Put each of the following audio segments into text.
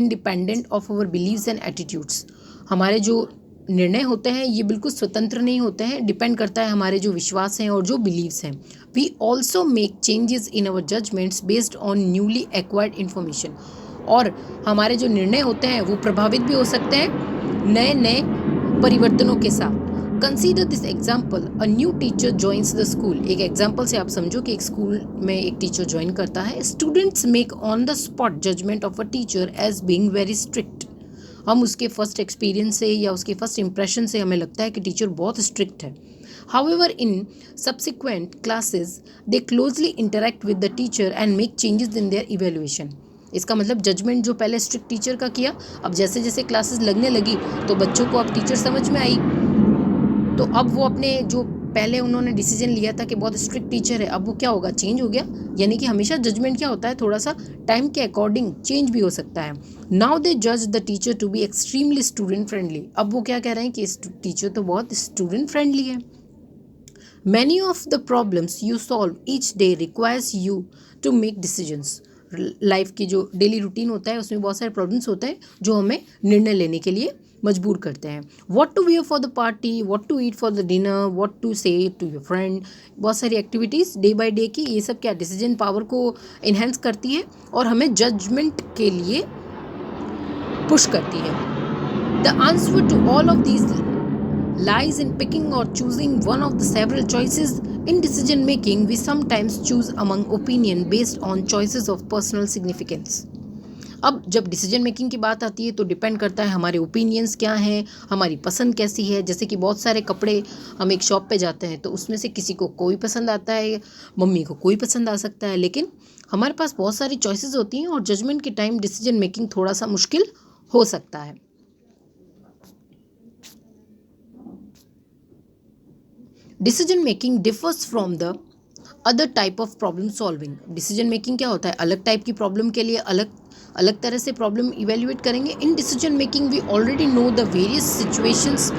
Independent of our believes and attitudes. हमारे जो निर्णय होते हैं ये बिल्कुल स्वतंत्र नहीं होते हैं, डिपेंड करता है हमारे जो विश्वास हैं और जो बिलीव्स हैं। We also make changes in our judgements based on newly acquired information. और हमारे जो निर्णय होते हैं वो प्रभावित भी हो सकते हैं नए नए परिवर्तनों के साथ। Consider this example, a new teacher joins the school. एक एग्जाम्पल से आप समझो कि एक स्कूल में एक टीचर ज्वाइन करता है। Students make on the spot judgement of a teacher as being very strict. हम उसके फर्स्ट एक्सपीरियंस से या उसके फर्स्ट इंप्रेशन से हमें लगता है कि टीचर बहुत स्ट्रिक्ट है। However in subsequent classes they closely interact with the teacher and make changes in their evaluation. इसका मतलब जजमेंट जो पहले स्ट्रिक्ट टीचर का किया, अब जैसे जैसे क्लासेस लगने लगी तो बच्चों को अब टीचर समझ में आई, तो अब वो अपने जो पहले उन्होंने डिसीजन लिया था कि बहुत स्ट्रिक्ट टीचर है, अब वो क्या होगा, चेंज हो गया। यानी कि हमेशा जजमेंट क्या होता है, थोड़ा सा टाइम के अकॉर्डिंग चेंज भी हो सकता है। नाउ दे जज the teacher to be extremely student friendly. अब वो क्या कह रहे हैं कि टीचर तो बहुत स्टूडेंट फ्रेंडली है। Many of the problems you solve each day requires you to make decisions. Life की जो डेली रूटीन होता है उसमें बहुत सारे प्रॉब्लम्स होते हैं जो हमें निर्णय लेने के लिए मजबूर करते हैं। What to wear for the party, what to eat for the dinner, what to say to your friend. बहुत सारी एक्टिविटीज़ डे बाय डे की, ये सब क्या डिसीजन पावर को इन्हेंस करती है और हमें जजमेंट के लिए पुश करती है। The answer to all of these lies in picking or choosing one of the several choices. In decision making, we sometimes choose among opinion based on choices of personal significance. अब जब decision making की बात आती है तो depend करता है हमारे ओपिनियंस क्या हैं, हमारी पसंद कैसी है। जैसे कि बहुत सारे कपड़े, हम एक शॉप पे जाते हैं तो उसमें से किसी को कोई पसंद आता है, मम्मी को कोई पसंद आ सकता है, लेकिन हमारे पास बहुत सारी चॉइसेस होती हैं और जजमेंट के टाइम डिसीजन मेकिंग थोड़ा सा मुश्किल हो सकता है। Decision making differs from the other type of problem solving. Decision making क्या होता है, अलग टाइप की प्रॉब्लम के लिए अलग अलग तरह से प्रॉब्लम इवेल्युएट करेंगे। In decision making we already know the various situations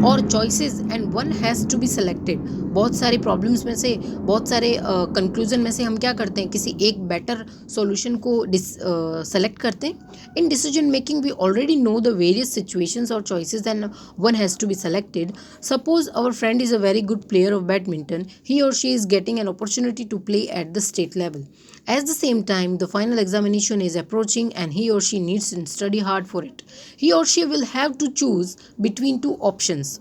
और choices and one has to be selected. बहुत सारी प्रॉब्लम्स में से, बहुत सारे कंक्लूजन में से हम क्या करते हैं, किसी एक बेटर सॉल्यूशन को सेलेक्ट करते हैं। In decision making we already know the various situations और choices and one has to be selected. Suppose our friend is a very good player of badminton, he और she is getting an opportunity to play at the state level. At the same time, the final examination is approaching and he or she needs to study hard for it. He or she will have to choose between two options.